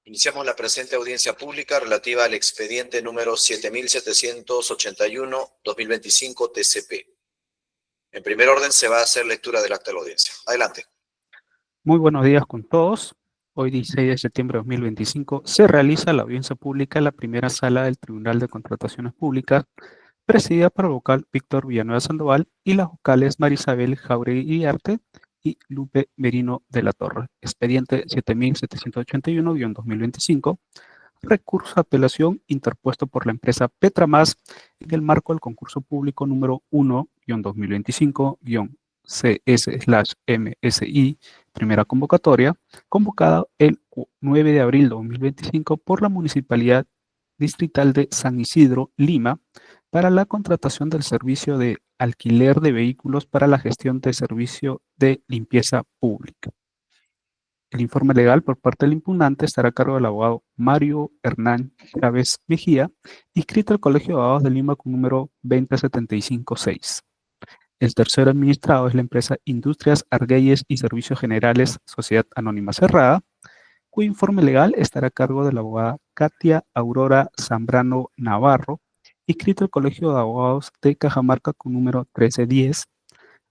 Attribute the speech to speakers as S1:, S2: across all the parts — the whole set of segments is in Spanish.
S1: Iniciamos la presente audiencia pública relativa al expediente número 7781-2025 TCP. En primer orden se va a hacer lectura del acta de la audiencia. Adelante.
S2: Muy buenos días con todos. Hoy, 16 de septiembre de 2025, se realiza la audiencia pública en la primera sala del Tribunal de Contrataciones Públicas, presidida por el vocal Víctor Villanueva Sandoval y las vocales Marisabel Jauregui Iriarte y Lupe Merino de la Torre. Expediente 7781-2025, recurso de apelación interpuesto por la empresa Petramas en el marco del concurso público número 1-2025-CS/MSI, primera convocatoria, convocada el 9 de abril de 2025 por la Municipalidad Distrital de San Isidro, Lima, para la contratación del servicio de alquiler de vehículos para la gestión de servicio de limpieza pública. El informe legal por parte del impugnante estará a cargo del abogado Mario Hernán Chávez Mejía, inscrito al Colegio de Abogados de Lima con número 20756. El tercero administrado es la empresa Industrias Argüelles y Servicios Generales, Sociedad Anónima Cerrada, cuyo informe legal estará a cargo de la abogada Katia Aurora Zambrano Navarro, inscrito al Colegio de Abogados de Cajamarca con número 1310.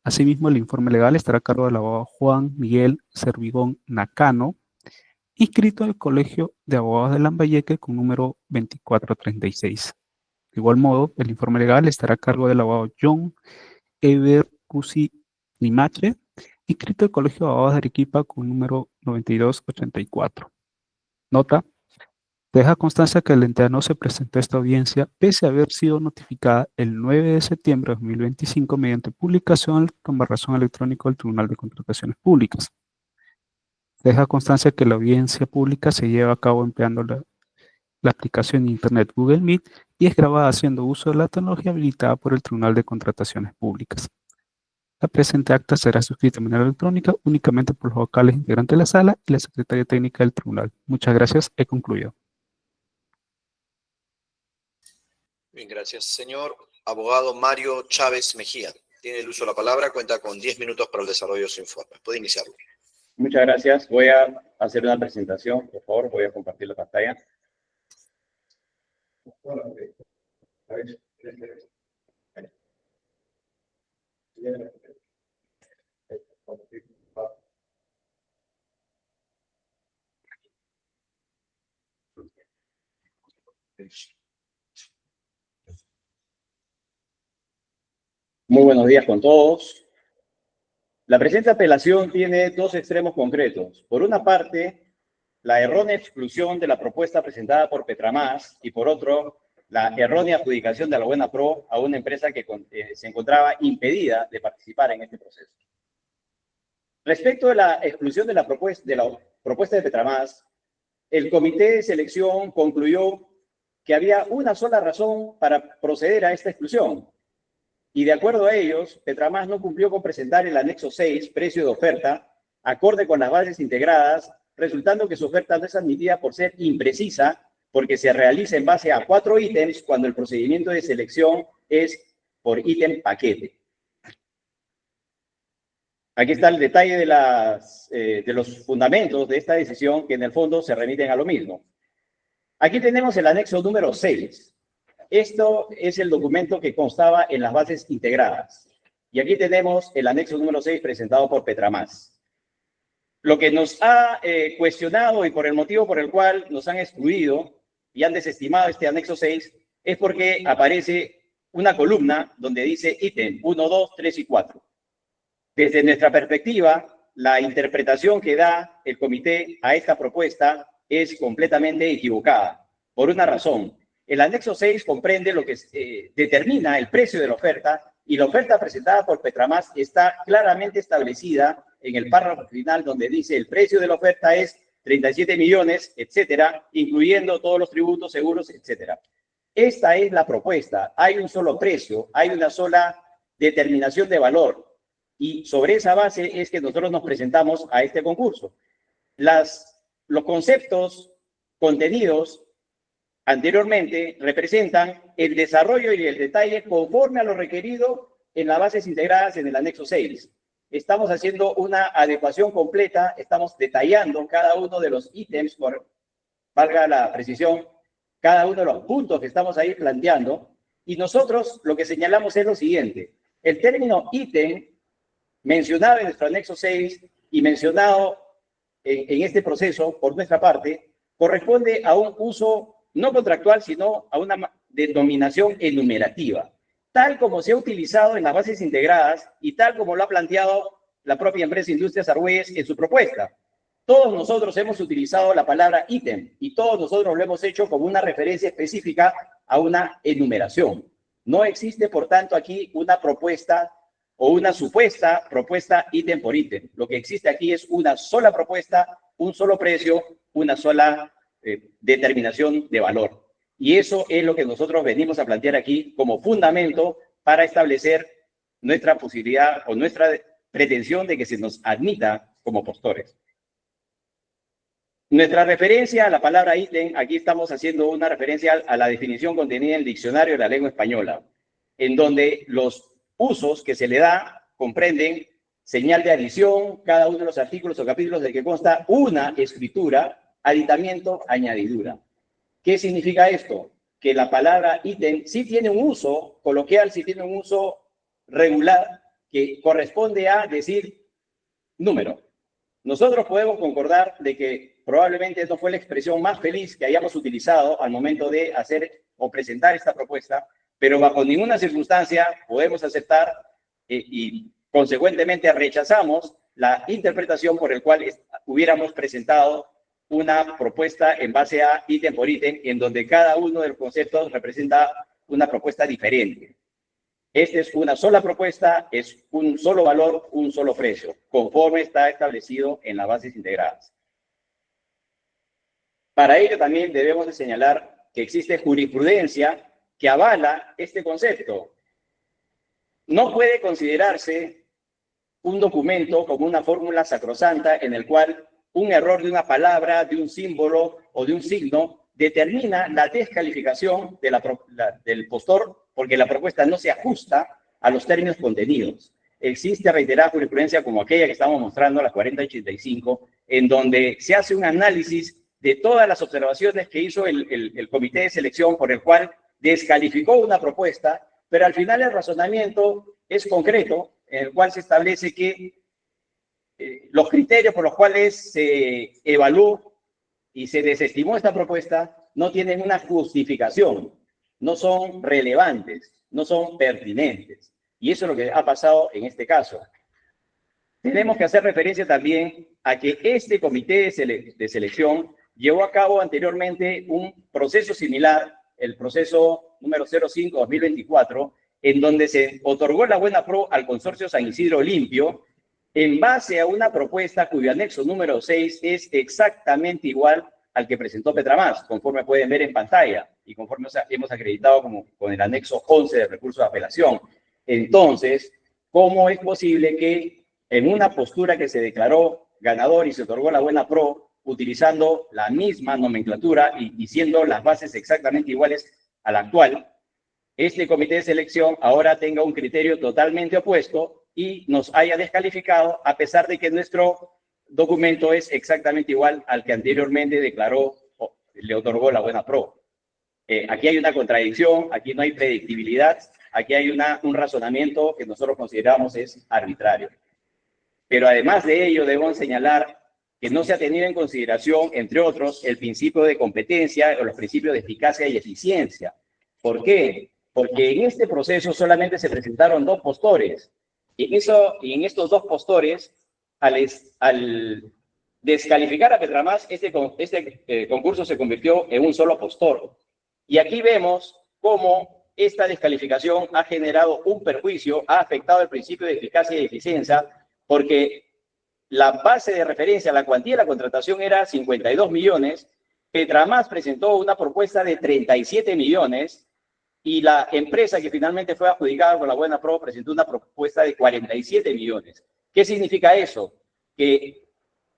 S2: Asimismo, el informe legal estará a cargo del abogado Juan Miguel Servigón Nakano, inscrito al Colegio de Abogados de Lambayeque con número 2436. De igual modo, el informe legal estará a cargo del abogado John Eber Cusi Limache, inscrito al Colegio de Abogados de Arequipa con número 9284. Nota: deja constancia que la entidad no se presentó a esta audiencia pese a haber sido notificada el 9 de septiembre de 2025 mediante publicación con razón electrónico del Tribunal de Contrataciones Públicas. Deja constancia que la audiencia pública se lleva a cabo empleando la aplicación de Internet Google Meet y es grabada haciendo uso de la tecnología habilitada por el Tribunal de Contrataciones Públicas. La presente acta será suscrita de manera electrónica únicamente por los vocales integrantes de la sala y la secretaria técnica del tribunal. Muchas gracias. He concluido.
S1: Bien, gracias, señor abogado Mario Chávez Mejía. Tiene el uso de la palabra, cuenta con 10 minutos para el desarrollo de su informe. Puede iniciarlo.
S3: Muchas gracias. Voy a hacer una presentación, por favor. Voy a compartir la pantalla. Muy buenos días con todos. La presente apelación tiene dos extremos concretos. Por una parte, la errónea exclusión de la propuesta presentada por Petramas y por otro, la errónea adjudicación de la Buena Pro a una empresa que se encontraba impedida de participar en este proceso. Respecto de la exclusión de la propuesta de Petramas, el comité de selección concluyó que había una sola razón para proceder a esta exclusión. Y de acuerdo a ellos, Petramas no cumplió con presentar el anexo 6, precio de oferta, acorde con las bases integradas, resultando que su oferta no es admitida por ser imprecisa, porque se realiza en base a 4 ítems cuando el procedimiento de selección es por ítem paquete. Aquí está el detalle de los fundamentos de esta decisión, que en el fondo se remiten a lo mismo. Aquí tenemos el anexo número 6. Esto es el documento que constaba en las bases integradas. Y aquí tenemos el anexo número 6 presentado por Petramas. Lo que nos ha cuestionado y por el motivo por el cual nos han excluido y han desestimado este anexo 6 es porque aparece una columna donde dice ítem 1, 2, 3 y 4. Desde nuestra perspectiva, la interpretación que da el comité a esta propuesta es completamente equivocada, por una razón. El anexo 6 comprende lo que determina el precio de la oferta, y la oferta presentada por Petramas está claramente establecida en el párrafo final donde dice el precio de la oferta es 37 millones, etcétera, incluyendo todos los tributos, seguros, etcétera. Esta es la propuesta. Hay un solo precio, hay una sola determinación de valor, y sobre esa base es que nosotros nos presentamos a este concurso. Los conceptos contenidos anteriormente representan el desarrollo y el detalle conforme a lo requerido en las bases integradas en el anexo 6. estamos haciendo una adecuación completa, estamos detallando cada uno de los ítems, valga la precisión, cada uno de los puntos que estamos ahí planteando, y nosotros lo que señalamos es lo siguiente: el término ítem mencionado en nuestro anexo 6 y mencionado en este proceso por nuestra parte, corresponde a un uso no contractual, sino a una denominación enumerativa, tal como se ha utilizado en las bases integradas y tal como lo ha planteado la propia empresa Industrias Argüelles en su propuesta. Todos nosotros hemos utilizado la palabra ítem y todos nosotros lo hemos hecho como una referencia específica a una enumeración. No existe, por tanto, aquí una propuesta o una supuesta propuesta ítem por ítem. Lo que existe aquí es una sola propuesta, un solo precio, una sola determinación de valor. Y eso es lo que nosotros venimos a plantear aquí como fundamento para establecer nuestra posibilidad o nuestra pretensión de que se nos admita como postores. Nuestra referencia a la palabra ítem, aquí estamos haciendo una referencia a la definición contenida en el diccionario de la lengua española, en donde los usos que se le da comprenden señal de adición, cada uno de los artículos o capítulos de que consta una escritura, aditamiento, añadidura. ¿Qué significa esto? Que la palabra ítem sí tiene un uso coloquial, sí tiene un uso regular, que corresponde a decir número. Nosotros podemos concordar de que probablemente no fue la expresión más feliz que hayamos utilizado al momento de hacer o presentar esta propuesta, pero bajo ninguna circunstancia podemos aceptar y consecuentemente rechazamos la interpretación por el cual hubiéramos presentado una propuesta en base a ítem por ítem, en donde cada uno de los conceptos representa una propuesta diferente. Esta es una sola propuesta, es un solo valor, un solo precio, conforme está establecido en las bases integradas. Para ello también debemos de señalar que existe jurisprudencia que avala este concepto. No puede considerarse un documento como una fórmula sacrosanta en el cual un error de una palabra, de un símbolo o de un signo determina la descalificación del postor porque la propuesta no se ajusta a los términos contenidos. Existe reiterada jurisprudencia como aquella que estamos mostrando, la 4085, en donde se hace un análisis de todas las observaciones que hizo el comité de selección por el cual descalificó una propuesta, pero al final el razonamiento es concreto, en el cual se establece que los criterios por los cuales se evaluó y se desestimó esta propuesta no tienen una justificación, no son relevantes, no son pertinentes. Y eso es lo que ha pasado en este caso. Tenemos que hacer referencia también a que este comité de selección llevó a cabo anteriormente un proceso similar, el proceso número 05-2024, en donde se otorgó la buena pro al consorcio San Isidro Limpio en base a una propuesta cuyo anexo número 6 es exactamente igual al que presentó Petramás, conforme pueden ver en pantalla y conforme hemos acreditado con el anexo 11 del recurso de apelación. Entonces, ¿cómo es posible que en una postura que se declaró ganador y se otorgó la buena pro, utilizando la misma nomenclatura y siendo las bases exactamente iguales a la actual, este comité de selección ahora tenga un criterio totalmente opuesto y nos haya descalificado a pesar de que nuestro documento es exactamente igual al que anteriormente declaró o le otorgó la buena pro? Aquí hay una contradicción, aquí no hay predictibilidad, aquí hay un razonamiento que nosotros consideramos es arbitrario. Pero además de ello, debemos señalar que no se ha tenido en consideración, entre otros, el principio de competencia o los principios de eficacia y eficiencia. ¿Por qué? Porque en este proceso solamente se presentaron dos postores. Y en estos dos postores, al descalificar a Petramás, este concurso se convirtió en un solo postor. Y aquí vemos cómo esta descalificación ha generado un perjuicio, ha afectado el principio de eficacia y eficiencia, porque la base de referencia, la cuantía de la contratación era 52 millones, Petramás presentó una propuesta de 37 millones y la empresa que finalmente fue adjudicada con la buena pro presentó una propuesta de 47 millones. ¿Qué significa eso? Que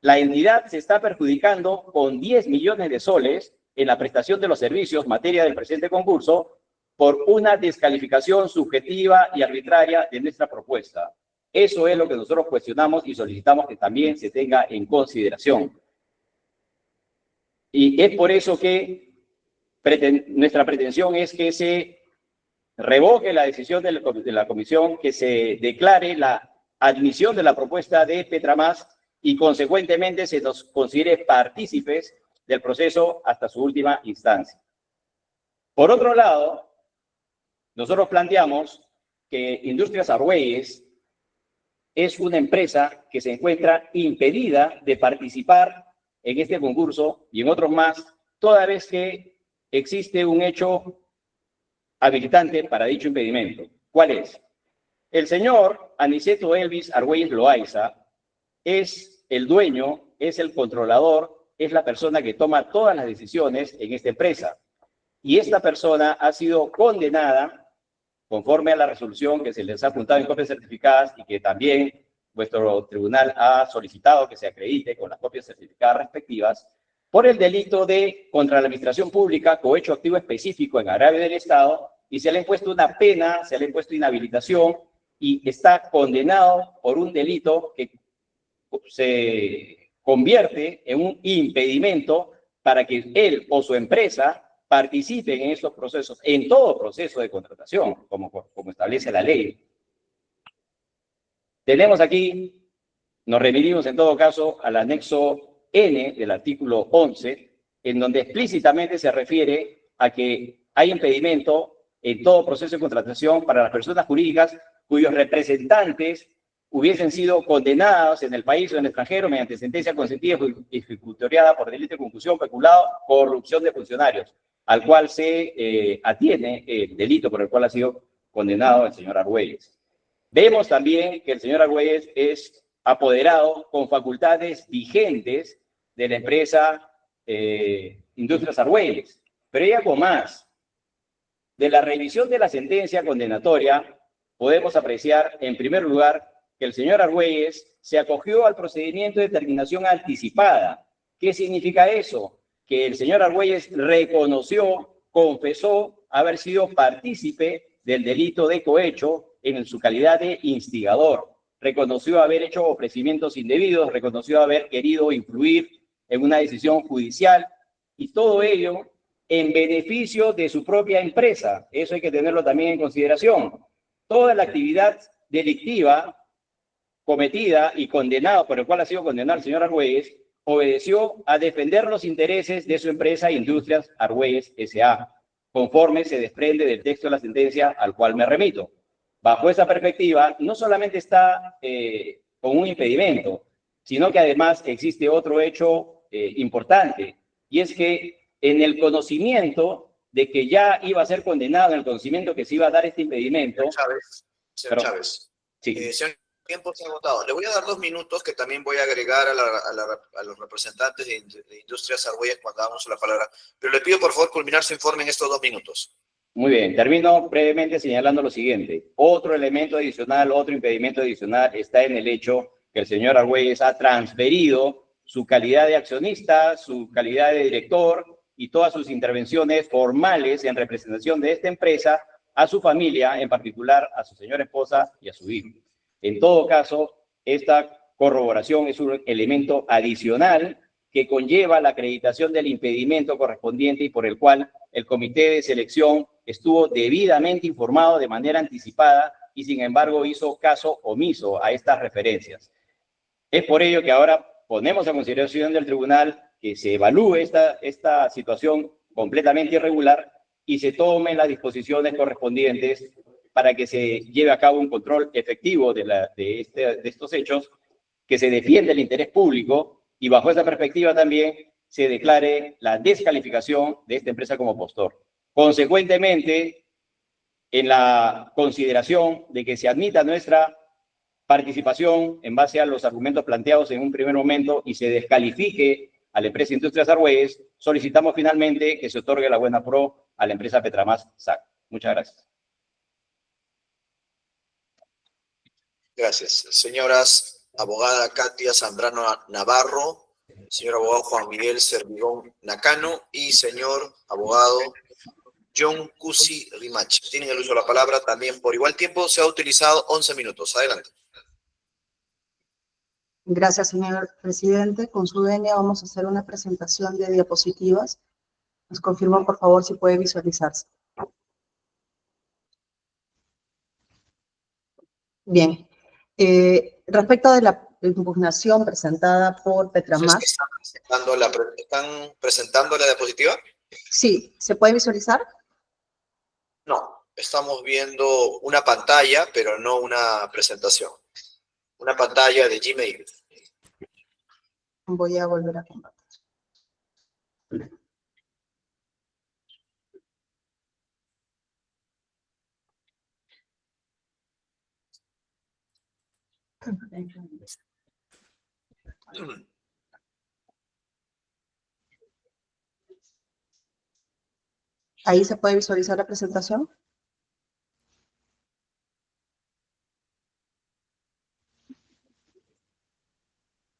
S3: la entidad se está perjudicando con 10 millones de soles en la prestación de los servicios, materia del presente concurso, por una descalificación subjetiva y arbitraria de nuestra propuesta. Eso es lo que nosotros cuestionamos y solicitamos que también se tenga en consideración. Y es por eso que nuestra pretensión es que se revoque la decisión de la comisión, que se declare la admisión de la propuesta de Petromás y consecuentemente se nos considere partícipes del proceso hasta su última instancia. Por otro lado, nosotros planteamos que Industrias Argüelles es una empresa que se encuentra impedida de participar en este concurso y en otros más, toda vez que existe un hecho habilitante para dicho impedimento. ¿Cuál es? El señor Aniceto Elvis Argüelles Loaiza es el dueño, es el controlador, es la persona que toma todas las decisiones en esta empresa. Y esta persona ha sido condenada conforme a la resolución que se les ha apuntado en copias certificadas y que también vuestro tribunal ha solicitado que se acredite con las copias certificadas respectivas, por el delito de contra la administración pública, cohecho activo específico en agravio del Estado, y se le ha impuesto una pena, se le ha impuesto inhabilitación y está condenado por un delito que se convierte en un impedimento para que él o su empresa participen en estos procesos, en todo proceso de contratación, como establece la ley. Tenemos aquí, nos remitimos en todo caso al anexo N del artículo 11, en donde explícitamente se refiere a que hay impedimento en todo proceso de contratación para las personas jurídicas cuyos representantes hubiesen sido condenados en el país o en el extranjero mediante sentencia consentida y ejecutoriada por delito de concusión, peculado, corrupción de funcionarios, al cual se atiene el delito por el cual ha sido condenado el señor Argüelles. Vemos también que el señor Argüelles es apoderado con facultades vigentes de la empresa Industrias Argüelles. Pero hay algo más. De la revisión de la sentencia condenatoria, podemos apreciar, en primer lugar, que el señor Argüelles se acogió al procedimiento de determinación anticipada. ¿Qué significa eso? Que el señor Argüelles reconoció, confesó haber sido partícipe del delito de cohecho en su calidad de instigador. Reconoció haber hecho ofrecimientos indebidos, reconoció haber querido influir en una decisión judicial y todo ello en beneficio de su propia empresa. Eso hay que tenerlo también en consideración. Toda la actividad delictiva cometida y condenada, por el cual ha sido condenado el señor Argüelles, obedeció a defender los intereses de su empresa Industrias Argüelles S.A., conforme se desprende del texto de la sentencia al cual me remito. Bajo esa perspectiva, no solamente está con un impedimento, sino que además existe otro hecho importante, y es que en el conocimiento de que ya iba a ser condenado, en el conocimiento que se iba a dar este impedimento...
S1: Señor Chávez,
S3: sí.
S1: Señor, el tiempo se ha agotado. Le voy a dar 2 minutos que también voy a agregar a los representantes de Industrias Argüelles cuando damos la palabra, pero le pido por favor culminar su informe en estos 2 minutos.
S3: Muy bien, termino brevemente señalando lo siguiente. Otro elemento adicional, otro impedimento adicional está en el hecho que el señor Argüelles ha transferido su calidad de accionista, su calidad de director y todas sus intervenciones formales en representación de esta empresa a su familia, en particular a su señora esposa y a su hijo. En todo caso, esta corroboración es un elemento adicional que conlleva la acreditación del impedimento correspondiente y por el cual el comité de selección estuvo debidamente informado de manera anticipada y sin embargo hizo caso omiso a estas referencias. Es por ello que ahora ponemos a consideración del tribunal que se evalúe esta situación completamente irregular y se tomen las disposiciones correspondientes para que se lleve a cabo un control efectivo de estos hechos, que se defienda el interés público y bajo esa perspectiva también se declare la descalificación de esta empresa como postor. Consecuentemente, en la consideración de que se admita nuestra participación en base a los argumentos planteados en un primer momento y se descalifique a la empresa Industrias Argüelles, solicitamos finalmente que se otorgue la buena pro a la empresa Petromás SAC. Muchas gracias.
S1: Gracias. Señoras, abogada Katia Zambrano Navarro, señor abogado Juan Miguel Servigón Nakano y señor abogado John Cusi Rimach. Tienen el uso de la palabra también por igual tiempo. Se ha utilizado 11 minutos. Adelante.
S4: Gracias, señor presidente. Con su venia vamos a hacer una presentación de diapositivas. Nos confirman, por favor, si puede visualizarse. Bien. Respecto de la impugnación presentada por
S1: Entonces,
S4: Petramax,
S1: ¿están presentando la diapositiva?
S4: sí, ¿se puede visualizar?
S1: No, estamos viendo una pantalla, pero no una presentación. Una pantalla de Gmail.
S4: Voy a volver a compartir. Ahí se puede visualizar la presentación.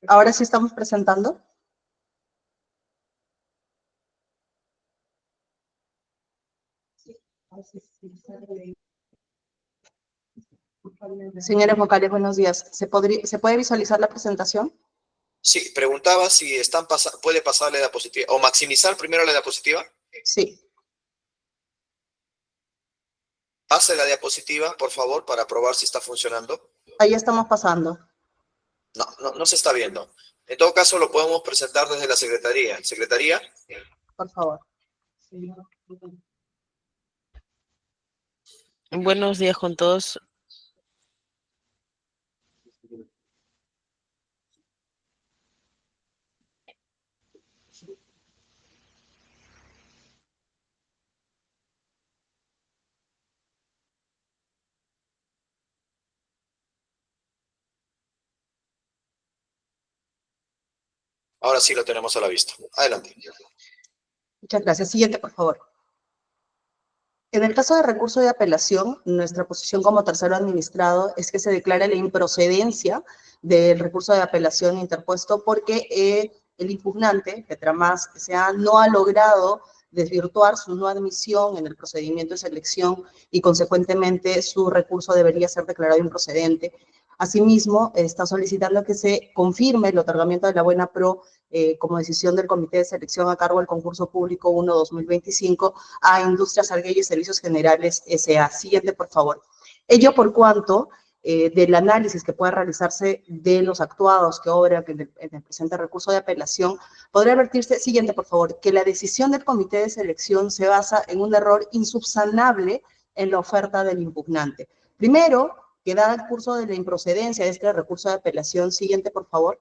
S4: Ahora sí estamos presentando. Señores vocales, buenos días. ¿Se puede visualizar la presentación?
S1: Sí, preguntaba si puede pasar la diapositiva o maximizar primero la diapositiva.
S4: Sí.
S1: Pase la diapositiva, por favor, para probar si está funcionando.
S4: Ahí estamos pasando.
S1: No se está viendo. En todo caso, lo podemos presentar desde la Secretaría. ¿Secretaría?
S4: Por favor.
S5: Buenos días con todos.
S1: Ahora sí lo tenemos a la vista. Adelante.
S4: Muchas gracias. Siguiente, por favor. En el caso de recurso de apelación, nuestra posición como tercero administrado es que se declare la improcedencia del recurso de apelación interpuesto porque el impugnante, Petramax S.A., no ha logrado desvirtuar su no admisión en el procedimiento de selección y, consecuentemente, su recurso debería ser declarado improcedente. Asimismo, está solicitando que se confirme el otorgamiento de la buena pro como decisión del Comité de Selección a cargo del concurso público 1-2025 a Industrias Arguelles Servicios Generales S.A. Siguiente, por favor. Ello por cuanto del análisis que pueda realizarse de los actuados que obran en el presente recurso de apelación, podría advertirse, siguiente, por favor, que la decisión del Comité de Selección se basa en un error insubsanable en la oferta del impugnante. Primero, que dada el curso de la improcedencia de este recurso de apelación, siguiente, por favor.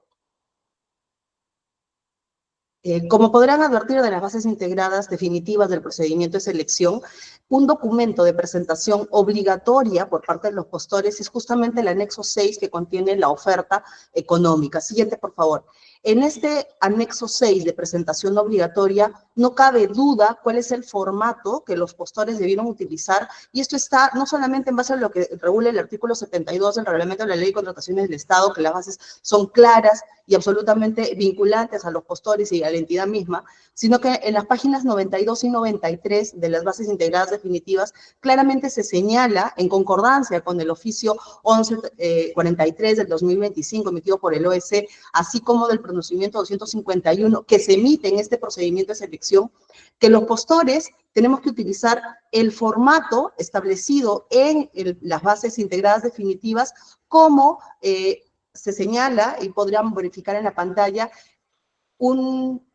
S4: Como podrán advertir de las bases integradas definitivas del procedimiento de selección, un documento de presentación obligatoria por parte de los postores es justamente el anexo 6 que contiene la oferta económica. Siguiente, por favor. En este anexo 6 de presentación obligatoria no cabe duda cuál es el formato que los postores debieron utilizar, y esto está no solamente en base a lo que regula el artículo 72 del Reglamento de la Ley de Contrataciones del Estado, que las bases son claras y absolutamente vinculantes a los postores y a la entidad misma, sino que en las páginas 92 y 93 de las bases integradas definitivas claramente se señala, en concordancia con el oficio 1143 del 2025 emitido por el OEC, así como del pronunciamiento 251 que se emite en este procedimiento de selección, que los postores tenemos que utilizar el formato establecido en las bases integradas definitivas, como se señala, y podrían verificar en la pantalla, un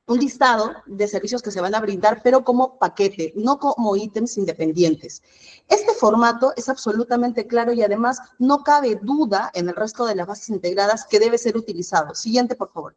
S4: listado de servicios que se van a brindar, pero como paquete, no como ítems independientes. Este formato es absolutamente claro y además no cabe duda en el resto de las bases integradas que debe ser utilizado. Siguiente, por favor.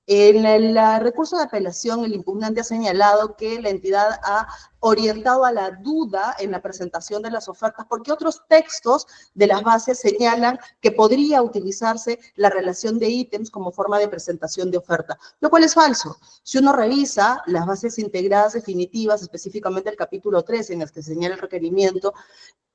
S4: En el recurso de apelación, el impugnante ha señalado que la entidad ha orientado a la duda en la presentación de las ofertas, porque otros textos de las bases señalan que podría utilizarse la relación de ítems como forma de presentación de oferta, lo cual es falso. Si uno revisa las bases integradas definitivas, específicamente el capítulo 3, en el que se señala el requerimiento,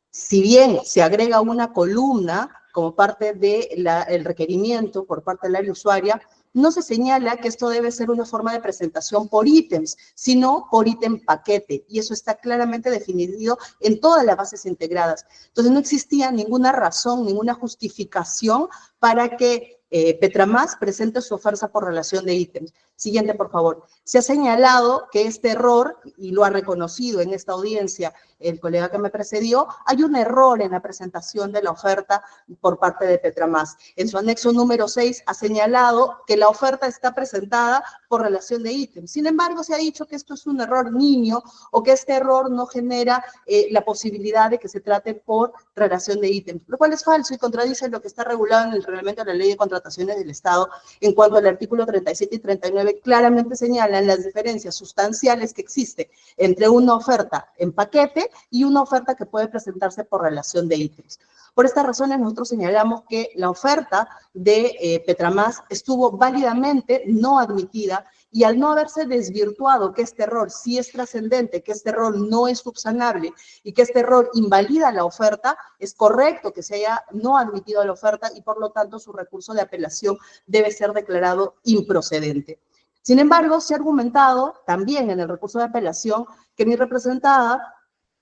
S4: si bien se agrega una columna como parte del requerimiento por parte del área usuaria, no se señala que esto debe ser una forma de presentación por ítems, sino por ítem paquete, y eso está claramente definido en todas las bases integradas. Entonces no existía ninguna razón, ninguna justificación para que Petramás presente su oferta por relación de ítems. Siguiente, por favor. Se ha señalado que este error, y lo ha reconocido en esta audiencia el colega que me precedió, hay un error en la presentación de la oferta por parte de Petramás. En su anexo número 6 ha señalado que la oferta está presentada por relación de ítems. Sin embargo, se ha dicho que esto es un error nimio o que este error no genera la posibilidad de que se trate por relación de ítems, lo cual es falso y contradice lo que está regulado en el reglamento de la Ley de Contrataciones del Estado en cuanto al artículo 37 y 39 claramente señalan las diferencias sustanciales que existen entre una oferta en paquete y una oferta que puede presentarse por relación de ítems. Por estas razones, nosotros señalamos que la oferta de Petramás estuvo válidamente no admitida y al no haberse desvirtuado que este error sí es trascendente, que este error no es subsanable y que este error invalida la oferta, es correcto que se haya no admitido la oferta y por lo tanto su recurso de apelación debe ser declarado improcedente. Sin embargo, se ha argumentado también en el recurso de apelación que mi representada,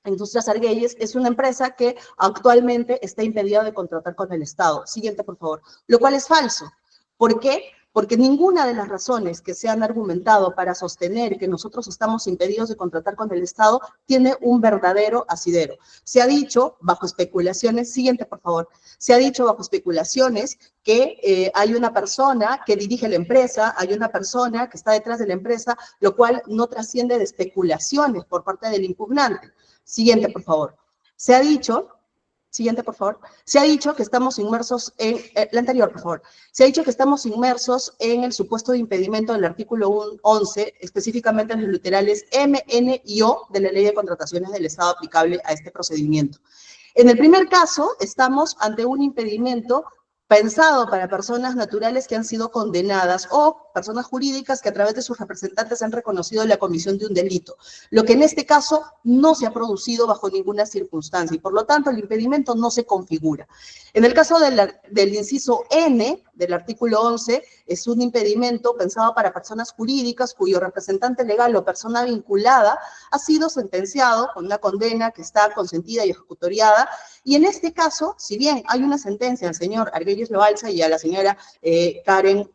S4: Industrias Argüelles, es una empresa que actualmente está impedida de contratar con el Estado. Siguiente, por favor. Lo cual es falso. ¿Por qué? Porque ninguna de las razones que se han argumentado para sostener que nosotros estamos impedidos de contratar con el Estado tiene un verdadero asidero. Se ha dicho, bajo especulaciones, siguiente por favor, se ha dicho bajo especulaciones que hay una persona que dirige la empresa, hay una persona que está detrás de la empresa, lo cual no trasciende de especulaciones por parte del impugnante. Siguiente, por favor. Se ha dicho... Siguiente, por favor. Se ha dicho que estamos inmersos en... la anterior, por favor. Se ha dicho que estamos inmersos en el supuesto de impedimento del artículo 11, específicamente en los literales M, N y O de la Ley de Contrataciones del Estado aplicable a este procedimiento. En el primer caso, estamos ante un impedimento pensado para personas naturales que han sido condenadas o personas jurídicas que a través de sus representantes han reconocido la comisión de un delito, lo que en este caso no se ha producido bajo ninguna circunstancia y por lo tanto el impedimento no se configura. En el caso del inciso N del artículo 11, es un impedimento pensado para personas jurídicas cuyo representante legal o persona vinculada ha sido sentenciado con una condena que está consentida y ejecutoriada. Y en este caso, si bien hay una sentencia al señor Argüelles Loaiza y a la señora Karen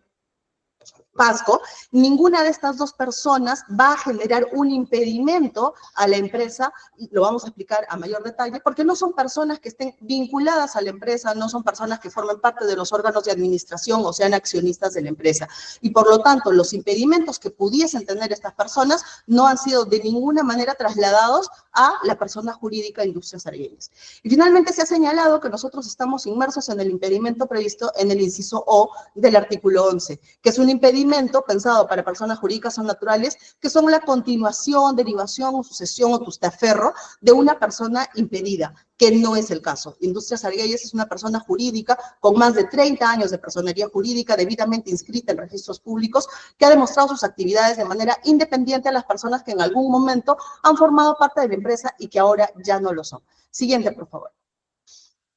S4: Pasco, ninguna de estas dos personas va a generar un impedimento a la empresa, y lo vamos a explicar a mayor detalle, porque no son personas que estén vinculadas a la empresa, no son personas que formen parte de los órganos de administración o sean accionistas de la empresa. Y por lo tanto, los impedimentos que pudiesen tener estas personas no han sido de ninguna manera trasladados a la persona jurídica Industrias Argüelles. Y finalmente se ha señalado que nosotros estamos inmersos en el impedimento previsto en el inciso O del artículo 11, que es un impedimento pensado para personas jurídicas o naturales que son la continuación, derivación o sucesión o testaferro de una persona impedida, que no es el caso. Industrias Argüelles es una persona jurídica con más de 30 años de personería jurídica debidamente inscrita en registros públicos que ha demostrado sus actividades de manera independiente a las personas que en algún momento han formado parte de la empresa y que ahora ya no lo son. Siguiente, por favor.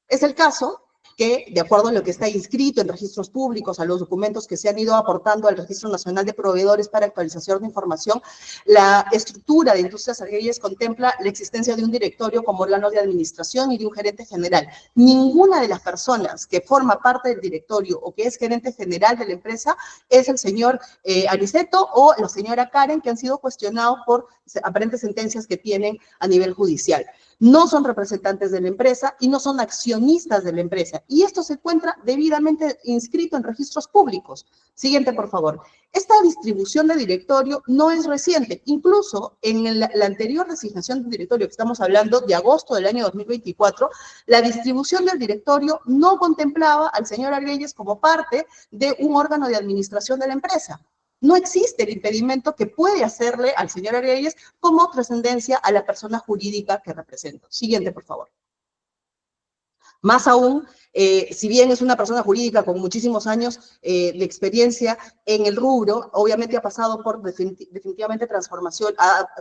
S4: Es el caso que, de acuerdo a lo que está inscrito en registros públicos, a los documentos que se han ido aportando al Registro Nacional de Proveedores para actualización de información, la estructura de Industrias Argüelles contempla la existencia de un directorio como órgano de administración y de un gerente general. Ninguna de las personas que forma parte del directorio o que es gerente general de la empresa es el señor Aniceto o la señora Karen, que han sido cuestionados por aparentes sentencias que tienen a nivel judicial. No son representantes de la empresa y no son accionistas de la empresa. Y esto se encuentra debidamente inscrito en registros públicos. Siguiente, por favor. Esta distribución de directorio no es reciente. Incluso en la anterior designación del directorio, que estamos hablando de agosto del año 2024, la distribución del directorio no contemplaba al señor Argüelles como parte de un órgano de administración de la empresa. No existe el impedimento que puede hacerle al señor Argüelles como trascendencia a la persona jurídica que representa. Siguiente, por favor. Más aún, si bien es una persona jurídica con muchísimos años de experiencia en el rubro, obviamente ha pasado por definitivamente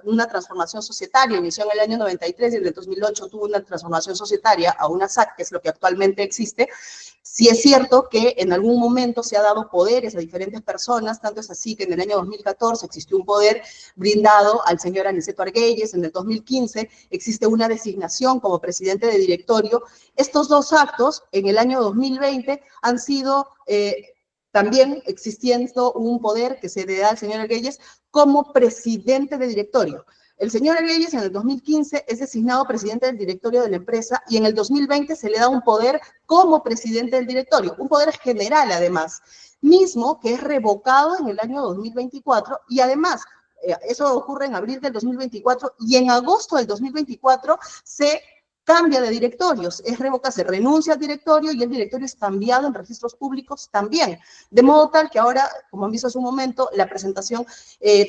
S4: una transformación societaria. Inició en el año 93 y en el 2008 tuvo una transformación societaria a una SAC, que es lo que actualmente existe. Sí es cierto que en algún momento se ha dado poderes a diferentes personas, tanto es así que en el año 2014 existió un poder brindado al señor Aniceto Argüelles, en el 2015 existe una designación como presidente de directorio. Estos dos actos en el año 2020 han sido también existiendo un poder que se le da al señor Argüelles como presidente de directorio. El señor Argüelles en el 2015 es designado presidente del directorio de la empresa y en el 2020 se le da un poder como presidente del directorio, un poder general además, mismo que es revocado en el año 2024 y además, eso ocurre en abril del 2024 y en agosto del 2024 se cambia de directorios, es revoca, se renuncia al directorio y el directorio es cambiado en registros públicos también. De modo tal que ahora, como han visto hace un momento, la presentación,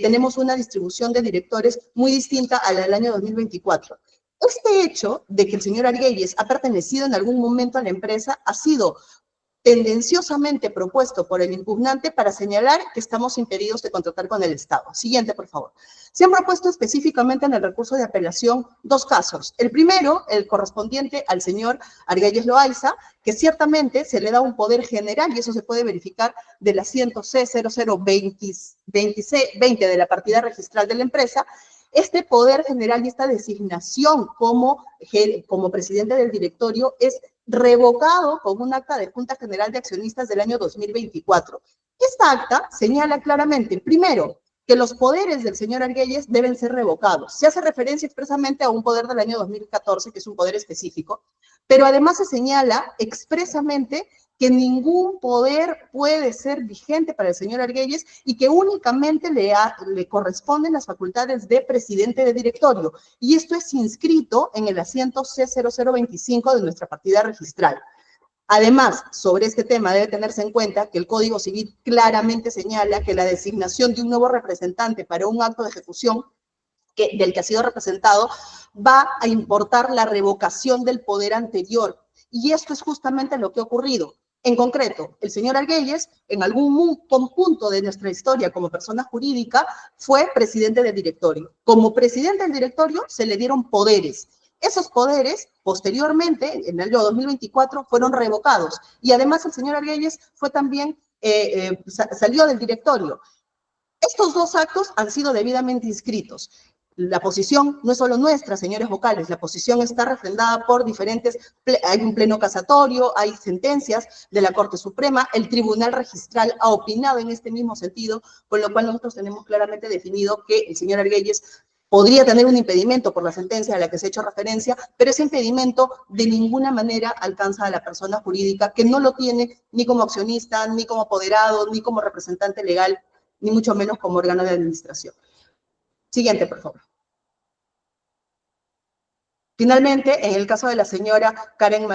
S4: tenemos una distribución de directores muy distinta a la del año 2024. Este hecho de que el señor Argüelles ha pertenecido en algún momento a la empresa ha sido tendenciosamente propuesto por el impugnante para señalar que estamos impedidos de contratar con el Estado. Siguiente, por favor. Se han propuesto específicamente en el recurso de apelación dos casos. El primero, el correspondiente al señor Argüelles Loaiza, que ciertamente se le da un poder general, y eso se puede verificar del asiento C0020 de la partida registral de la empresa. Este poder general y esta designación como presidente del directorio es revocado con un acta de Junta General de Accionistas del año 2024. Esta acta señala claramente, primero, que los poderes del señor Argüelles deben ser revocados. Se hace referencia expresamente a un poder del año 2014, que es un poder específico, pero además se señala expresamente que ningún poder puede ser vigente para el señor Argüelles y que únicamente le corresponden las facultades de presidente de directorio. Y esto es inscrito en el asiento C0025 de nuestra partida registral. Además, sobre este tema debe tenerse en cuenta que el Código Civil claramente señala que la designación de un nuevo representante para un acto de ejecución del que ha sido representado va a importar la revocación del poder anterior. Y esto es justamente lo que ha ocurrido. En concreto, el señor Argüelles, en algún punto de nuestra historia como persona jurídica, fue presidente del directorio. Como presidente del directorio se le dieron poderes. Esos poderes, posteriormente, en el año 2024, fueron revocados. Y además el señor Argüelles fue también, salió del directorio. Estos dos actos han sido debidamente inscritos. La posición no es solo nuestra, señores vocales, la posición está refrendada por diferentes, hay un pleno casatorio, hay sentencias de la Corte Suprema, el Tribunal Registral ha opinado en este mismo sentido, con lo cual nosotros tenemos claramente definido que el señor Argüelles podría tener un impedimento por la sentencia a la que se ha hecho referencia, pero ese impedimento de ninguna manera alcanza a la persona jurídica que no lo tiene ni como accionista, ni como apoderado, ni como representante legal, ni mucho menos como órgano de administración. Siguiente, por favor. Finalmente, en el caso de la señora Karen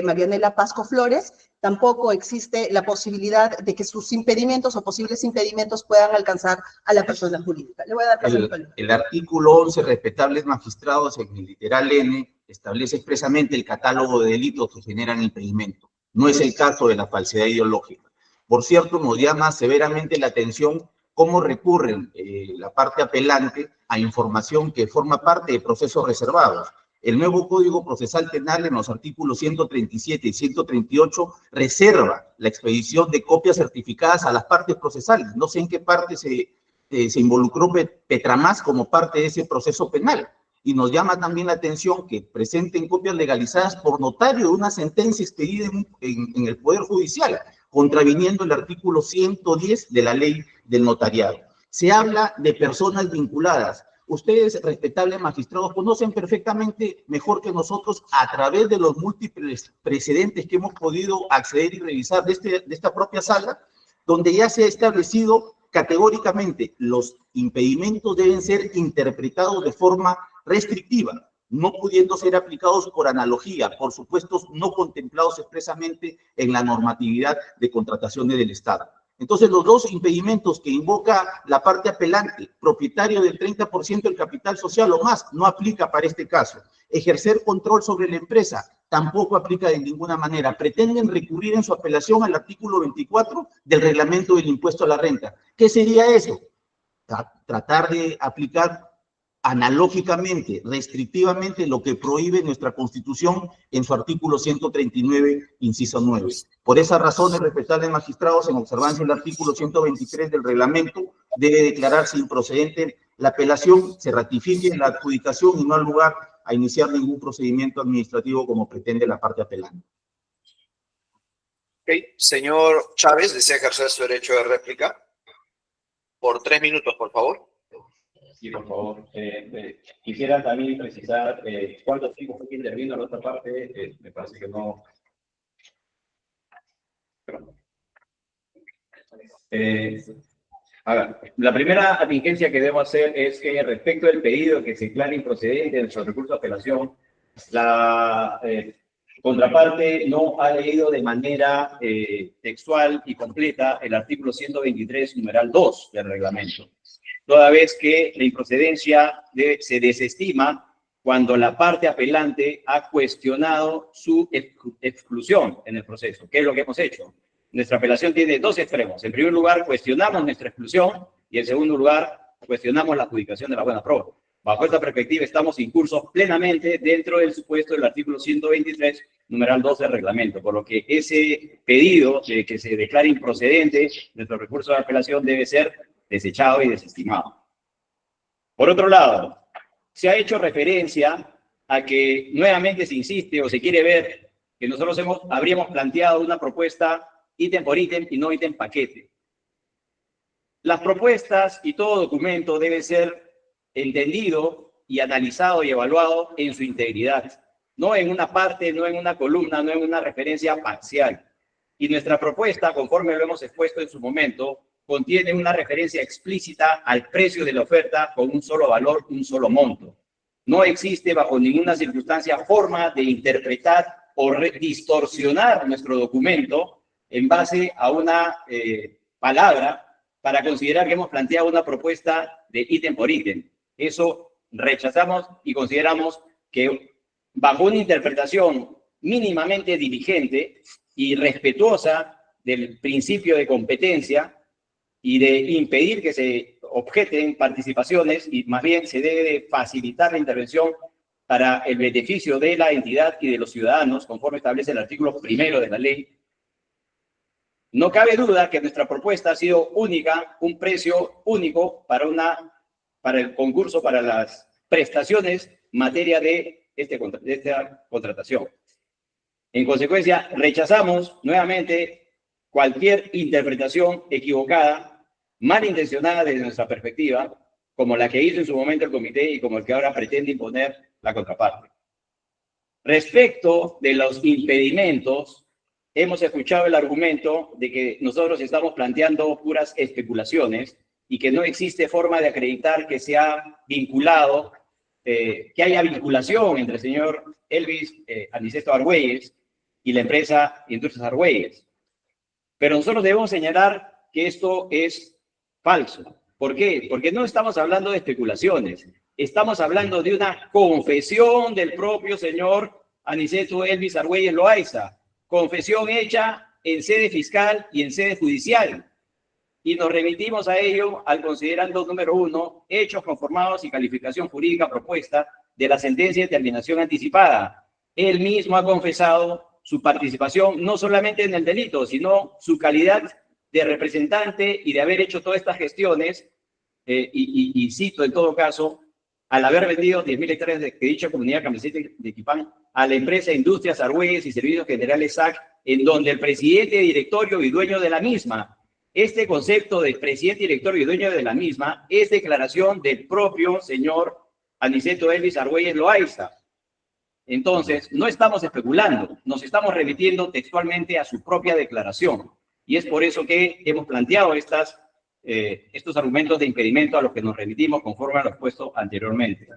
S4: Marianela Pasco Flores, tampoco existe la posibilidad de que sus impedimentos o posibles impedimentos puedan alcanzar a la persona jurídica. Le voy a dar paso.
S6: El artículo 11, respetables magistrados, en el literal N, establece expresamente el catálogo de delitos que generan impedimento. No es el caso de la falsedad ideológica. Por cierto, nos llama severamente la atención cómo recurren la parte apelante a información que forma parte de procesos reservados. El nuevo Código Procesal Penal, en los artículos 137 y 138, reserva la expedición de copias certificadas a las partes procesales. No sé en qué parte se involucró Petramás como parte de ese proceso penal. Y nos llama también la atención que presenten copias legalizadas por notario de una sentencia expedida en el Poder Judicial, contraviniendo el artículo 110 de la Ley del Notariado. Se habla de personas vinculadas. Ustedes, respetables magistrados, conocen perfectamente mejor que nosotros, a través de los múltiples precedentes que hemos podido acceder y revisar de esta propia sala, donde ya se ha establecido categóricamente los impedimentos deben ser interpretados de forma restrictiva, no pudiendo ser aplicados por analogía, por supuestos no contemplados expresamente en la normatividad de contrataciones del Estado. Entonces, los dos impedimentos que invoca la parte apelante, propietario del 30% del capital social o más, no aplica para este caso. Ejercer control sobre la empresa tampoco aplica de ninguna manera. Pretenden recurrir en su apelación al artículo 24 del reglamento del impuesto a la renta. ¿Qué sería eso? Tratar de aplicar analógicamente, restrictivamente, lo que prohíbe nuestra Constitución en su artículo 139, inciso 9. Por esas razones, respetables magistrados, en observancia del artículo 123 del reglamento, debe declararse improcedente la apelación, se ratifique la adjudicación y no al lugar a iniciar ningún procedimiento administrativo como pretende la parte apelante.
S1: Señor Chávez, desea ejercer su derecho de réplica. Por 3 minutos, por favor.
S3: Sí, por favor. Quisiera también precisar cuánto tiempo fue que intervino la otra parte. Me parece que no. A ver, la primera atingencia que debo hacer es que respecto del pedido que se declare improcedente de nuestro recurso de apelación, la contraparte no ha leído de manera textual y completa el artículo 123, numeral 2 del reglamento, toda vez que la improcedencia se desestima cuando la parte apelante ha cuestionado su exclusión en el proceso. ¿Qué es lo que hemos hecho? Nuestra apelación tiene dos extremos. En primer lugar, cuestionamos nuestra exclusión y en segundo lugar, cuestionamos la adjudicación de la buena prueba. Bajo esta perspectiva, estamos incursos plenamente dentro del supuesto del artículo 123, numeral 2 del reglamento, por lo que ese pedido de que se declare improcedente nuestro recurso de apelación debe ser desechado y desestimado. Por otro lado, se ha hecho referencia a que nuevamente se insiste o se quiere ver que nosotros habríamos planteado una propuesta ítem por ítem y no ítem paquete. Las propuestas y todo documento debe ser entendido y analizado y evaluado en su integridad, no en una parte, no en una columna, no en una referencia parcial. Y nuestra propuesta, conforme lo hemos expuesto en su momento, contiene una referencia explícita al precio de la oferta con un solo valor, un solo monto. No existe bajo ninguna circunstancia forma de interpretar o distorsionar nuestro documento en base a una palabra para considerar que hemos planteado una propuesta de ítem por ítem. Eso rechazamos y consideramos que bajo una interpretación mínimamente diligente y respetuosa del principio de competencia y de impedir que se objeten participaciones, y más bien se debe de facilitar la intervención para el beneficio de la entidad y de los ciudadanos, conforme establece el artículo 1 de la ley. No cabe duda que nuestra propuesta ha sido única, un precio único para el concurso, para las prestaciones en materia de esta contratación. En consecuencia, rechazamos nuevamente cualquier interpretación equivocada, malintencionada desde nuestra perspectiva, como la que hizo en su momento el comité y como el que ahora pretende imponer la contraparte. Respecto de los impedimentos, hemos escuchado el argumento de que nosotros estamos planteando puras especulaciones y que no existe forma de acreditar que se ha vinculado, que haya vinculación entre el señor Elvis Aniceto Argüelles y la empresa Industrias Argüelles. Pero nosotros debemos señalar que esto es falso. ¿Por qué? Porque no estamos hablando de especulaciones. Estamos hablando de una confesión del propio señor Aniceto Elvis Argüelles Loaiza. Confesión hecha en sede fiscal y en sede judicial. Y nos remitimos a ello al considerando número 1, hechos conformados y calificación jurídica propuesta de la sentencia de terminación anticipada. Él mismo ha confesado su participación no solamente en el delito, sino su calidad de representante y de haber hecho todas estas gestiones, y cito en todo caso, al haber vendido 10.000 hectáreas de dicha comunidad camiseta de Equipán a la empresa Industrias Argüelles y Servicios Generales SAC, en donde el presidente, directorio y dueño de la misma. Este concepto de presidente, directorio y dueño de la misma es declaración del propio señor Aniceto Elvis Argüelles Loaiza. Entonces, no estamos especulando, nos estamos remitiendo textualmente a su propia declaración. Y es por eso que hemos planteado estos argumentos de impedimento a los que nos remitimos conforme a lo expuesto anteriormente.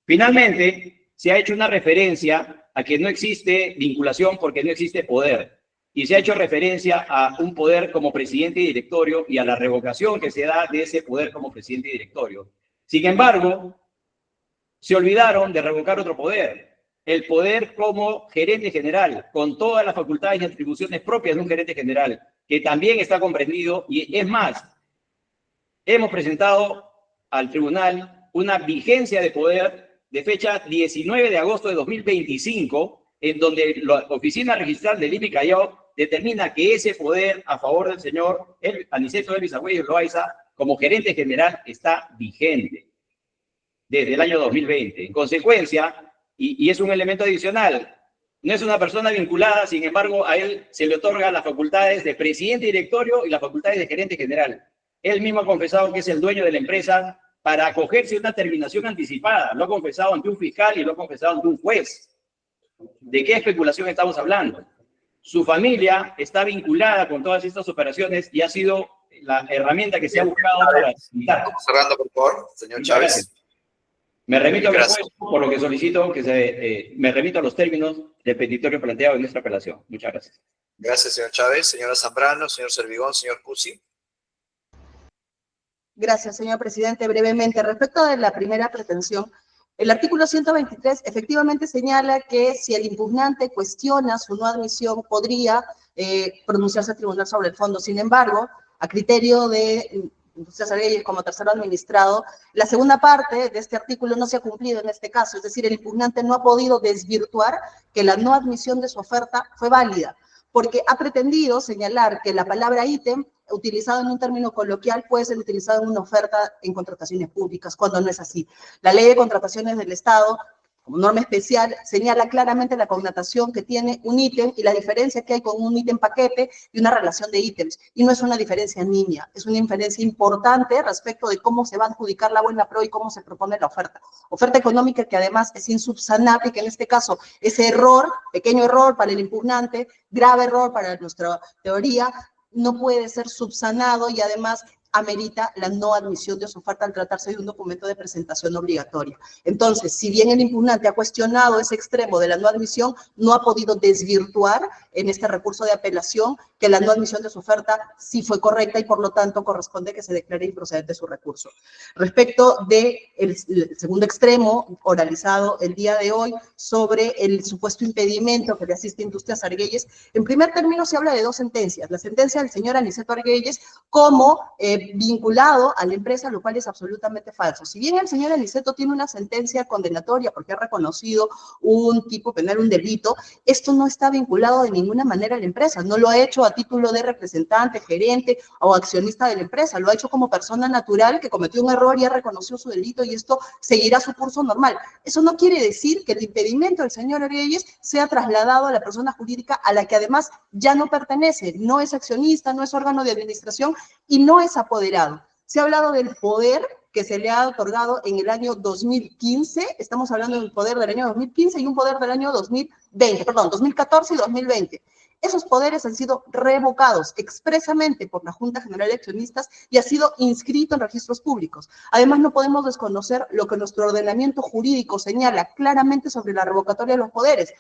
S3: Finalmente, se ha hecho una referencia a que no existe vinculación porque no existe poder. Y se ha hecho referencia a un poder como presidente y directorio y a la revocación que se da de ese poder como presidente y directorio. Sin embargo, se olvidaron de revocar otro poder, el poder como gerente general, con todas las facultades y atribuciones propias de un gerente general, que también está comprendido, y es más, hemos presentado al tribunal una vigencia de poder de fecha 19 de agosto de 2025, en donde la oficina registral del INPI Callao determina que ese poder a favor del señor Aniceto Elvis Argüelles Loaiza como gerente general está vigente desde el año 2020. En consecuencia, y es un elemento adicional, No es una persona vinculada, sin embargo, a él se le otorgan las facultades de presidente directorio y las facultades de gerente general. Él mismo ha confesado que es el dueño de la empresa para acogerse a una terminación anticipada. Lo ha confesado ante un fiscal y lo ha confesado ante un juez. ¿De qué especulación estamos hablando? Su familia está vinculada con todas estas operaciones y ha sido la herramienta que se ha buscado para evitar.
S1: Vamos cerrando, por favor, señor
S3: Muchas
S1: Chávez.
S3: gracias. Me remito al
S1: Gracias.
S3: juez, por lo que solicito que me remito a los términos del petitorio planteado en nuestra apelación. Muchas gracias.
S1: Gracias, señor Chávez. Señora Zambrano, señor Servigón, señor Cusi.
S4: Gracias, señor presidente. Brevemente, respecto de la primera pretensión, el artículo 123 efectivamente señala que si el impugnante cuestiona su no admisión, podría pronunciarse al tribunal sobre el fondo. Sin embargo, a criterio de Industrias Argüelles como tercero administrado, la segunda parte de este artículo no se ha cumplido en este caso, es decir, el impugnante no ha podido desvirtuar que la no admisión de su oferta fue válida, porque ha pretendido señalar que la palabra ítem, utilizado en un término coloquial, puede ser utilizado en una oferta en contrataciones públicas, cuando no es así. La Ley de Contrataciones del Estado, como norma especial, señala claramente la connotación que tiene un ítem y la diferencia que hay con un ítem paquete y una relación de ítems. Y no es una diferencia nimia, es una diferencia importante respecto de cómo se va a adjudicar la buena pro y cómo se propone la oferta. Oferta económica que además es insubsanable y que en este caso ese error, pequeño error para el impugnante, grave error para nuestra teoría, no puede ser subsanado y además amerita la no admisión de su oferta al tratarse de un documento de presentación obligatoria. Entonces, si bien el impugnante ha cuestionado ese extremo de la no admisión, no ha podido desvirtuar en este recurso de apelación que la no admisión de su oferta sí fue correcta y por lo tanto corresponde que se declare improcedente su recurso. Respecto del segundo extremo oralizado el día de hoy sobre el supuesto impedimento que le asiste a Industrias Argüelles, en primer término se habla de dos sentencias. La sentencia del señor Aniceto Argüelles como vinculado a la empresa, lo cual es absolutamente falso. Si bien el señor Aniceto tiene una sentencia condenatoria porque ha reconocido un tipo penal, un delito, esto no está vinculado de ninguna manera a la empresa, no lo ha hecho a título de representante, gerente o accionista de la empresa, lo ha hecho como persona natural que cometió un error y ha reconocido su delito y esto seguirá su curso normal. Eso no quiere decir que el impedimento del señor Argüelles sea trasladado a la persona jurídica a la que además ya no pertenece, no es accionista, no es órgano de administración y no es apoderado. Se ha hablado del poder que se le ha otorgado en el año 2015, estamos hablando del poder del año 2015 y un poder del año 2014 y 2020. Esos poderes han sido revocados expresamente por la Junta General de Accionistas y ha sido inscrito en registros públicos. Además, no podemos desconocer lo que nuestro ordenamiento jurídico señala claramente sobre la revocatoria de los poderes.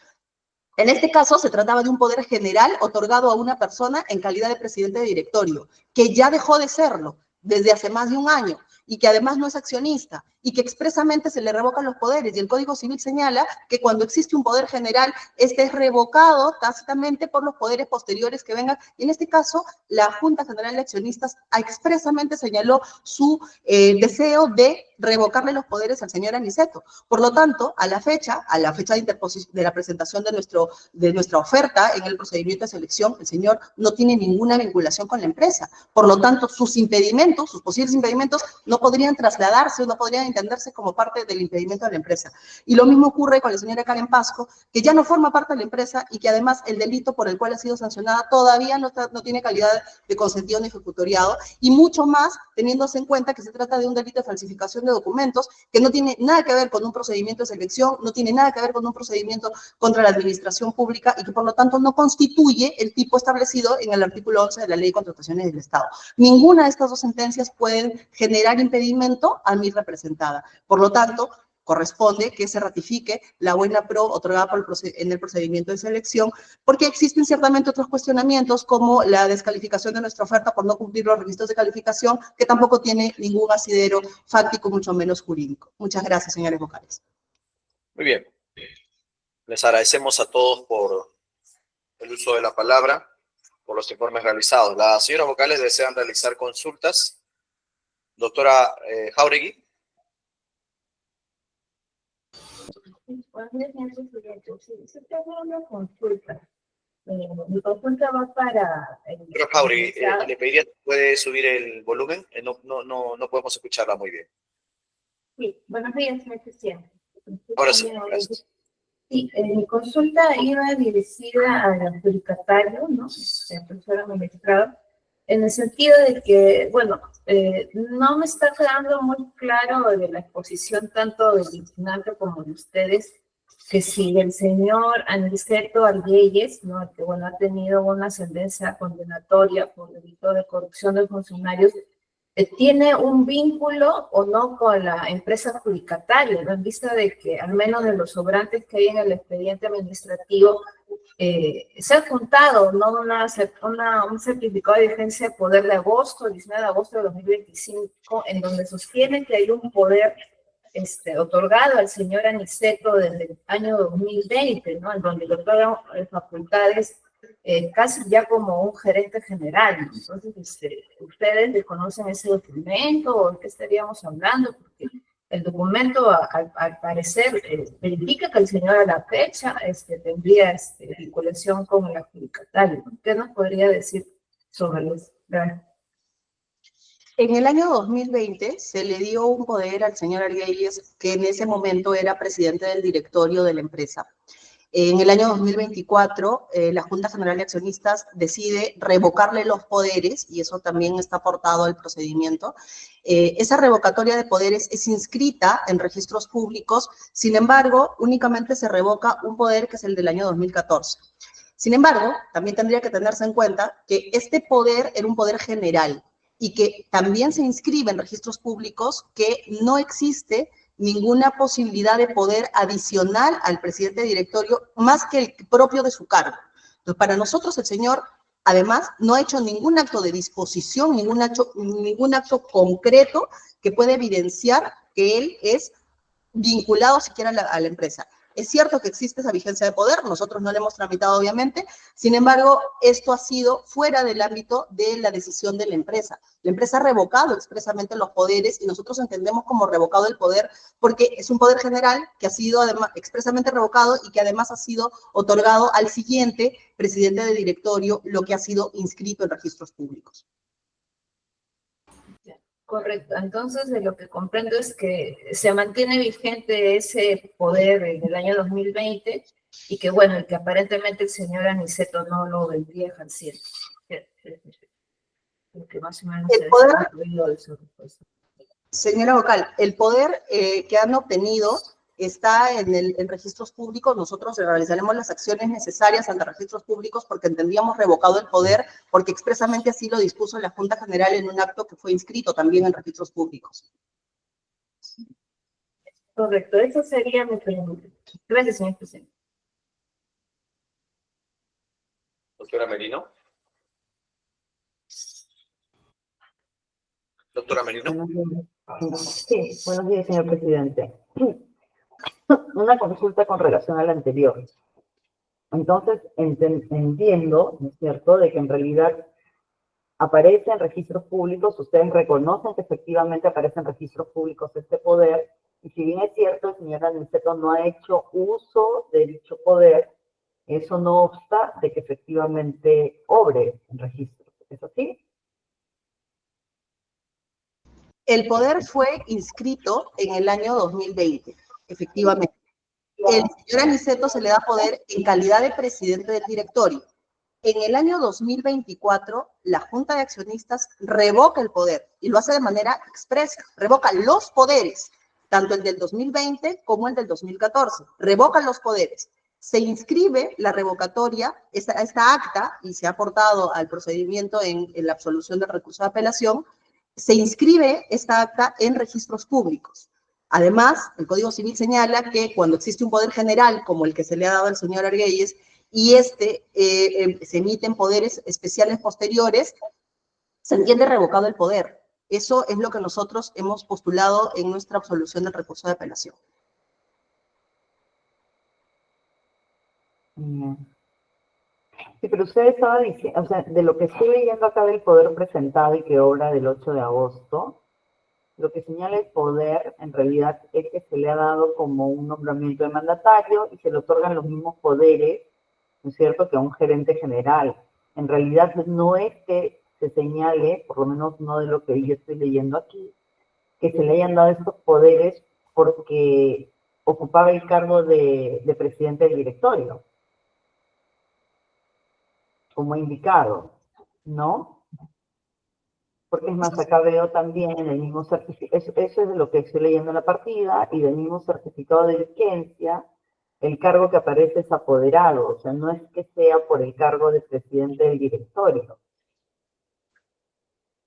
S4: En este caso, se trataba de un poder general otorgado a una persona en calidad de presidente de directorio, que ya dejó de serlo desde hace más de un año y que además no es accionista y que expresamente se le revocan los poderes. Y el Código Civil señala que cuando existe un poder general, este es revocado tácitamente por los poderes posteriores que vengan. Y en este caso, la Junta General de Accionistas expresamente señaló su deseo de revocarle los poderes al señor Aniceto. Por lo tanto, a la fecha de la presentación de nuestra oferta en el procedimiento de selección, el señor no tiene ninguna vinculación con la empresa. Por lo tanto, sus impedimentos, sus posibles impedimentos, no podrían trasladarse o no podrían entenderse como parte del impedimento de la empresa. Y lo mismo ocurre con la señora Karen Pasco, que ya no forma parte de la empresa y que además el delito por el cual ha sido sancionada todavía no tiene calidad de consentido ni ejecutoriado, y mucho más teniéndose en cuenta que se trata de un delito de falsificación de documentos que no tiene nada que ver con un procedimiento de selección, no tiene nada que ver con un procedimiento contra la administración pública y que por lo tanto no constituye el tipo establecido en el artículo 11 de la Ley de Contrataciones del Estado. Ninguna de estas dos sentencias pueden generar impedimento a mi representada. Por lo tanto, corresponde que se ratifique la buena pro otorgada en el procedimiento de selección, porque existen ciertamente otros cuestionamientos como la descalificación de nuestra oferta por no cumplir los requisitos de calificación, que tampoco tiene ningún asidero fáctico, mucho menos jurídico. Muchas gracias, señores vocales.
S1: Muy bien. Les agradecemos a todos por el uso de la palabra, por los informes realizados. Las señoras vocales desean realizar consultas. Doctora Jáuregui.
S7: Una consulta. Mi consulta va para...
S1: Doctora Jáuregui, le pediría que puede subir el volumen. No podemos escucharla muy bien.
S7: Sí, buenos días, señor presidente.
S1: Ahora sí, gracias.
S7: Sí, mi consulta iba dirigida al adjudicatario, ¿no? Profesora magistrado, en el sentido de que, bueno, no me está quedando muy claro de la exposición tanto del litigante como de ustedes, que si el señor Aniceto Argüelles, ¿no? Que, bueno, ha tenido una sentencia condenatoria por delito de corrupción de funcionarios, tiene un vínculo o no con la empresa adjudicataria, ¿no? En vista de que al menos de los sobrantes que hay en el expediente administrativo, se ha juntado, ¿no? Un certificado de vigencia de poder de agosto, 19 de agosto de 2025, en donde sostiene que hay un poder otorgado al señor Aniceto desde el año 2020, ¿no? En donde le otorgan facultades casi ya como un gerente general. Entonces, ¿ustedes desconocen ese documento o de qué estaríamos hablando? Porque el documento, al parecer, verifica que el señor a la fecha tendría vinculación con el adjudicatario. ¿Qué nos podría decir sobre eso?
S4: En el año 2020 se le dio un poder al señor Argüelles, que en ese momento era presidente del directorio de la empresa. En el año 2024, la Junta General de Accionistas decide revocarle los poderes, y eso también está aportado al procedimiento. Esa revocatoria de poderes es inscrita en registros públicos, sin embargo, únicamente se revoca un poder que es el del año 2014. Sin embargo, también tendría que tenerse en cuenta que este poder era un poder general y que también se inscribe en registros públicos que no existe ninguna posibilidad de poder adicional al presidente de directorio más que el propio de su cargo. Entonces, para nosotros el señor, además, no ha hecho ningún acto de disposición, ningún acto concreto que pueda evidenciar que él es vinculado siquiera a la empresa. Es cierto que existe esa vigencia de poder, nosotros no la hemos tramitado obviamente, sin embargo, esto ha sido fuera del ámbito de la decisión de la empresa. La empresa ha revocado expresamente los poderes y nosotros entendemos como revocado el poder porque es un poder general que ha sido además expresamente revocado y que además ha sido otorgado al siguiente presidente de directorio, lo que ha sido inscrito en registros públicos.
S7: Correcto. Entonces, de lo que comprendo es que se mantiene vigente ese poder en el año 2020 y que, bueno, el que aparentemente el señor Aniceto no lo vendría ejerciendo. Que más o menos
S4: el poder,
S7: de su respuesta.
S4: Señora Vocal, el poder que han obtenido está en registros públicos. Nosotros realizaremos las acciones necesarias ante registros públicos porque entendíamos revocado el poder, porque expresamente así lo dispuso la Junta General en un acto que fue inscrito también en registros públicos.
S7: Correcto, eso sería mi pregunta. Gracias, señor presidente.
S1: Doctora Merino. Doctora Merino.
S8: Sí, buenos días, señor presidente. Una consulta con relación a la anterior. Entonces, entiendo, ¿no es cierto?, de que en realidad aparece en registros públicos, ustedes reconocen que efectivamente aparece en registros públicos este poder, y si bien es cierto, el señor Aniceto no ha hecho uso de dicho poder, eso no obsta de que efectivamente obre en registros. ¿Es así?
S4: El poder fue inscrito en el año 2020, efectivamente. El señor Aniceto se le da poder en calidad de presidente del directorio. En el año 2024, la Junta de Accionistas revoca el poder y lo hace de manera expresa. Revoca los poderes, tanto el del 2020 como el del 2014. Revocan los poderes. Se inscribe la revocatoria, esta acta, y se ha aportado al procedimiento en la absolución del recurso de apelación. Se inscribe esta acta en registros públicos. Además, el Código Civil señala que cuando existe un poder general, como el que se le ha dado al señor Argüelles, y se emiten poderes especiales posteriores, se entiende revocado el poder. Eso es lo que nosotros hemos postulado en nuestra absolución del recurso de apelación.
S8: Sí, pero usted estaba diciendo, o sea, de lo que estoy leyendo acá del poder presentado y que obra del 8 de agosto, lo que señala el poder, en realidad, es que se le ha dado como un nombramiento de mandatario y se le otorgan los mismos poderes, ¿no es cierto?, que a un gerente general. En realidad no es que se señale, por lo menos no de lo que yo estoy leyendo aquí, que se le hayan dado estos poderes porque ocupaba el cargo de presidente del directorio, como indicado, ¿no? Porque es más, acá veo también el mismo certificado, eso es de lo que estoy leyendo en la partida, y del mismo certificado de vigencia, el cargo que aparece es apoderado, o sea, no es que sea por el cargo de presidente del directorio.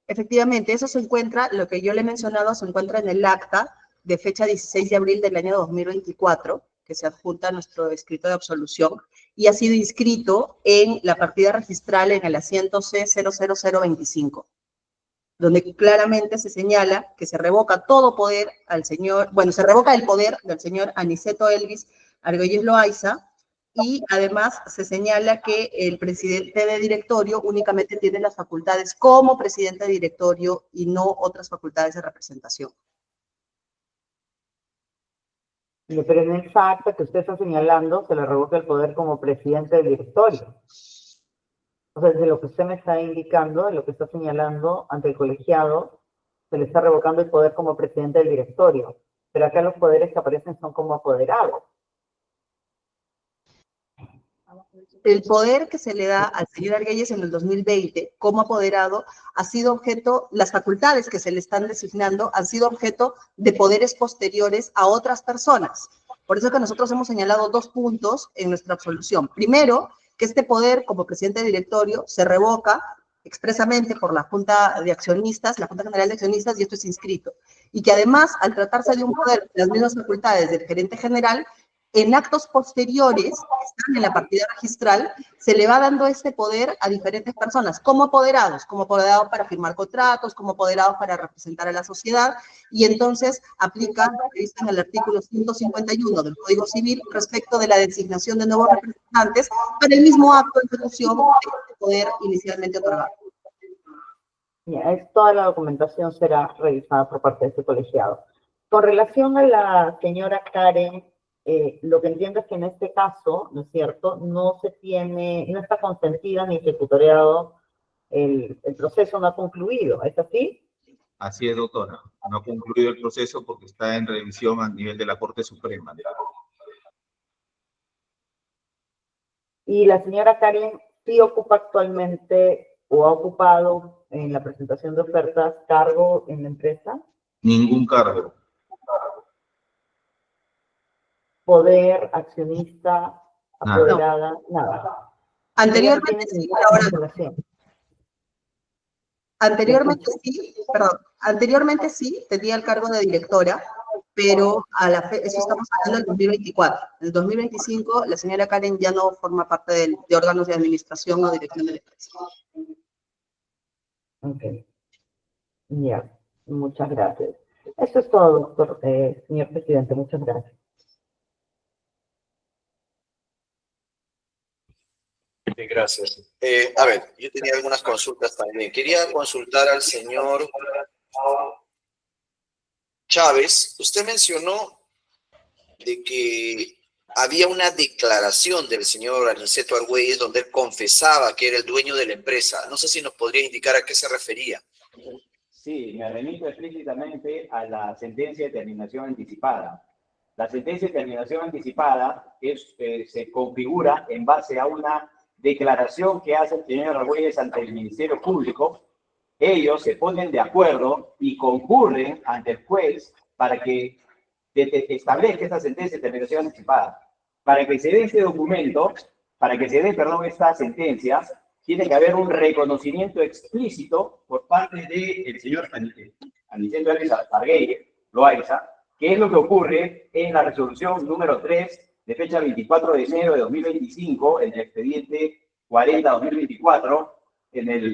S4: Efectivamente, eso se encuentra, lo que yo le he mencionado, se encuentra en el acta de fecha 16 de abril del año 2024, que se adjunta a nuestro escrito de absolución, y ha sido inscrito en la partida registral en el asiento C00025, donde claramente se señala que se revoca todo poder al señor, bueno, se revoca el poder del señor Aniceto Elvis Argüelles Loaiza, y además se señala que el presidente de directorio únicamente tiene las facultades como presidente de directorio y no otras facultades de representación.
S8: Pero en esa acta que usted está señalando, se le revoca el poder como presidente del directorio. O sea, de lo que usted me está indicando, de lo que está señalando ante el colegiado, se le está revocando el poder como presidente del directorio. Pero acá los poderes que aparecen son como apoderados.
S4: El poder que se le da al señor Argüelles en el 2020 como apoderado ha sido objeto, las facultades que se le están designando han sido objeto de poderes posteriores a otras personas. Por eso que nosotros hemos señalado 2 puntos en nuestra absolución. Primero, que este poder como presidente de directorio se revoca expresamente por la Junta de Accionistas, la Junta General de Accionistas, y esto es inscrito. Y que además, al tratarse de un poder de las mismas facultades del gerente general, en actos posteriores, que están en la partida registral, se le va dando este poder a diferentes personas, como apoderados para firmar contratos, como apoderados para representar a la sociedad, y entonces aplica, previsto en el artículo 151 del Código Civil, respecto de la designación de nuevos representantes para el mismo acto de ejecución de este poder inicialmente otorgado.
S8: Ya, toda la documentación será revisada por parte de este colegiado. Con relación a la señora Karen, lo que entiendo es que en este caso, ¿no es cierto?, no está consentida ni ejecutoriado el proceso, no ha concluido, ¿es así?
S6: Así es, doctora. No ha concluido el proceso porque está en revisión a nivel de la Corte Suprema.
S8: Y la señora Karen sí ocupa actualmente o ha ocupado en la presentación de ofertas cargo en la empresa.
S6: Ningún cargo.
S8: Poder, accionista,
S6: Nada.
S8: apoderada, nada.
S4: Anteriormente sí, ahora no. Anteriormente sí, tenía el cargo de directora, pero eso estamos hablando del 2024. En el 2025, la señora Karen ya no forma parte de órganos de administración o dirección de la empresa.
S8: Ok. Ya, muchas gracias. Eso es todo, doctor, señor presidente, muchas gracias.
S1: Bien, gracias. A ver, yo tenía algunas consultas también. Quería consultar al señor Chávez. Usted mencionó de que había una declaración del señor Aniceto Argüelles donde él confesaba que era el dueño de la empresa. No sé si nos podría indicar a qué se refería.
S3: Sí, me remito explícitamente a la sentencia de terminación anticipada. La sentencia de terminación anticipada se configura en base a una declaración que hace el señor Argüelles ante el Ministerio Público. Ellos se ponen de acuerdo y concurren ante el juez para que establezca esta sentencia de terminación anticipada. Para que se dé este documento, esta sentencia, tiene que haber un reconocimiento explícito por parte del señor Aniceto Argüelles Loaiza, que es lo que ocurre en la resolución número 3 de fecha 24 de enero de 2025, en el expediente 40-2024,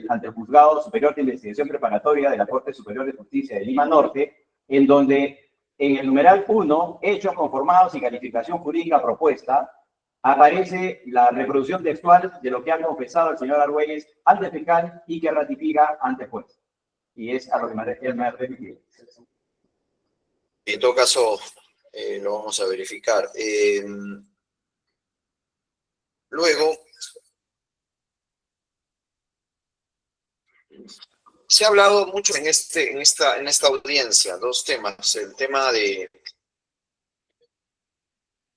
S3: ante el Juzgado Superior de Investigación Preparatoria de la Corte Superior de Justicia de Lima Norte, en donde en el numeral 1, hechos conformados y calificación jurídica propuesta, aparece la reproducción textual de lo que ha confesado el señor Argüelles ante el fiscal y que ratifica ante el juez. Y es a lo que me ha remitido.
S1: En todo caso, lo vamos a verificar. Luego, se ha hablado mucho en esta audiencia, 2 temas. El tema de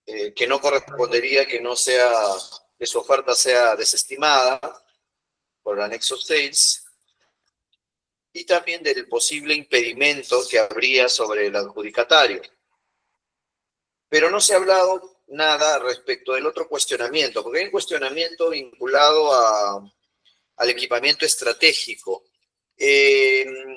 S1: que no correspondería que no sea, que su oferta sea desestimada por el anexo 6, y también del posible impedimento que habría sobre el adjudicatario. Pero no se ha hablado nada respecto del otro cuestionamiento, porque hay un cuestionamiento vinculado al equipamiento estratégico.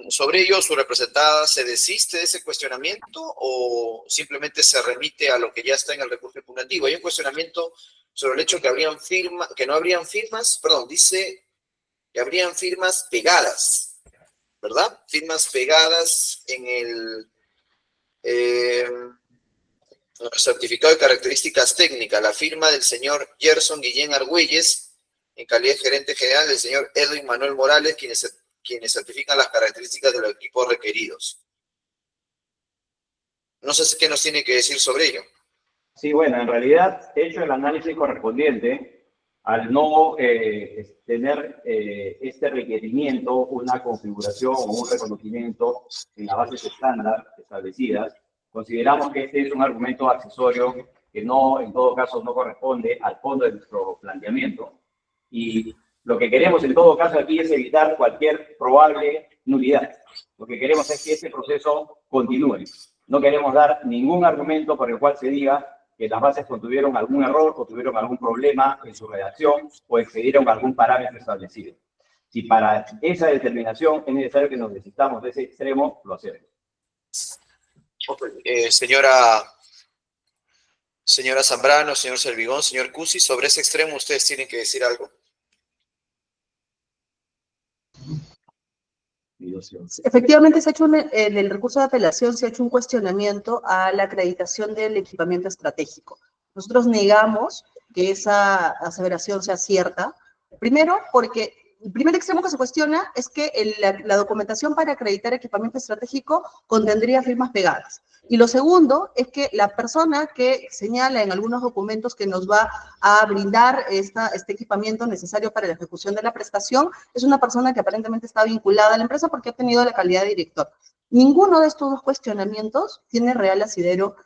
S1: ¿Sobre ello su representada se desiste de ese cuestionamiento o simplemente se remite a lo que ya está en el recurso impugnativo? Hay un cuestionamiento sobre el hecho que no habrían firmas, perdón, dice que habrían firmas pegadas, ¿verdad? Firmas pegadas en el certificado de características técnicas, la firma del señor Gerson Guillén Argüelles, en calidad de gerente general, del señor Edwin Manuel Morales, quienes certifican las características de los equipos requeridos. No sé qué nos tiene que decir sobre ello.
S3: Sí, bueno, en realidad he hecho el análisis correspondiente al no tener este requerimiento, una configuración o un reconocimiento en las bases estándar establecidas. Consideramos que este es un argumento accesorio que no, en todo caso, no corresponde al fondo de nuestro planteamiento. Y lo que queremos en todo caso aquí es evitar cualquier probable nulidad. Lo que queremos es que este proceso continúe. No queremos dar ningún argumento por el cual se diga que las bases contuvieron algún error o tuvieron algún problema en su redacción o excedieron algún parámetro establecido. Si para esa determinación es necesario que nos desistamos de ese extremo, lo hacemos.
S1: Señora Zambrano, señor Servigón, señor Cusi, sobre ese extremo ustedes tienen que decir algo.
S4: Efectivamente, en el recurso de apelación se ha hecho un cuestionamiento a la acreditación del equipamiento estratégico. Nosotros negamos que esa aseveración sea cierta. Primero, porque el primer extremo que se cuestiona es que la documentación para acreditar equipamiento estratégico contendría firmas pegadas. Y lo segundo es que la persona que señala en algunos documentos que nos va a brindar este equipamiento necesario para la ejecución de la prestación es una persona que aparentemente está vinculada a la empresa porque ha tenido la calidad de director. Ninguno de estos dos cuestionamientos tiene real asidero.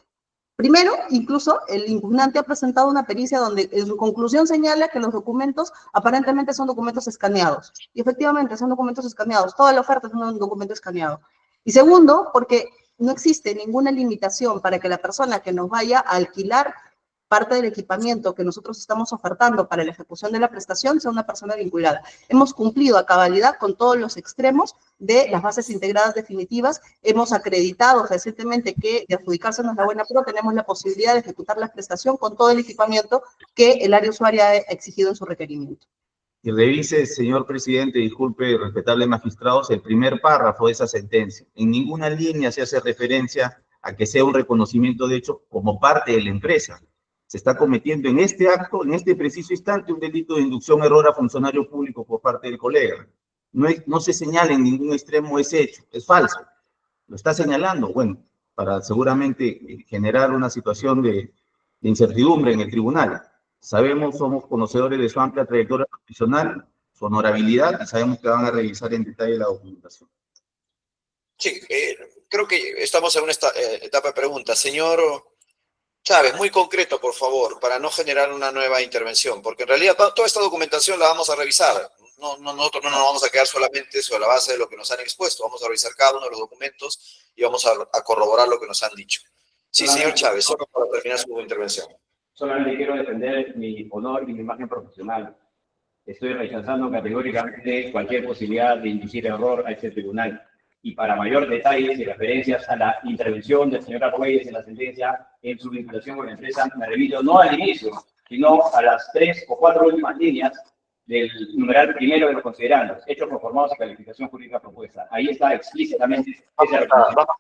S4: Primero, incluso el impugnante ha presentado una pericia donde en su conclusión señala que los documentos aparentemente son documentos escaneados. Y efectivamente son documentos escaneados. Toda la oferta es un documento escaneado. Y segundo, porque no existe ninguna limitación para que la persona que nos vaya a alquilar parte del equipamiento que nosotros estamos ofertando para la ejecución de la prestación sea una persona vinculada. Hemos cumplido a cabalidad con todos los extremos de las bases integradas definitivas. Hemos acreditado recientemente que de adjudicársenos la buena pro tenemos la posibilidad de ejecutar la prestación con todo el equipamiento que el área usuaria ha exigido en su requerimiento.
S6: Y revise, señor presidente, disculpe, respetables magistrados, el primer párrafo de esa sentencia. En ninguna línea se hace referencia a que sea un reconocimiento de hecho como parte de la empresa. Se está cometiendo en este acto, en este preciso instante, un delito de inducción error a funcionario público por parte del colega. No se señala en ningún extremo ese hecho, es falso. Lo está señalando, bueno, para seguramente generar una situación de incertidumbre en el tribunal. Sabemos, somos conocedores de su amplia trayectoria profesional, su honorabilidad, y sabemos que van a revisar en detalle la documentación.
S1: Sí, creo que estamos en una etapa de preguntas. Señor Chávez, muy concreto, por favor, para no generar una nueva intervención, porque en realidad toda esta documentación la vamos a revisar. Nosotros no nos vamos a quedar solamente sobre la base de lo que nos han expuesto, vamos a revisar cada uno de los documentos y vamos a corroborar lo que nos han dicho. Sí, señor Chávez, solo para terminar su intervención.
S3: Solamente quiero defender mi honor y mi imagen profesional. Estoy rechazando categóricamente cualquier posibilidad de inducir error a este tribunal. Y para mayor detalles y referencias a la intervención del señor Argüelles en la sentencia en su vinculación con la empresa, me remito no al inicio, sino a las 3 o 4 últimas líneas del numeral primero de los considerandos, hechos conformados a calificación jurídica propuesta. Ahí está explícitamente ese reconocimiento.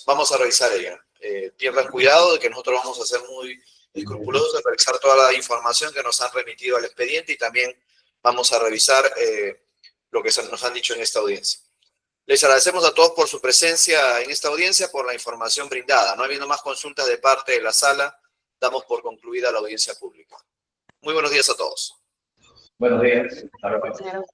S1: Vamos a revisar ella. Pierdan cuidado de que nosotros vamos a ser muy escrupulosos de revisar toda la información que nos han remitido al expediente y también vamos a revisar lo que nos han dicho en esta audiencia. Les agradecemos a todos por su presencia en esta audiencia, por la información brindada. No habiendo más consultas de parte de la sala, damos por concluida la audiencia pública. Muy buenos días a todos.
S3: Buenos días. Hasta luego.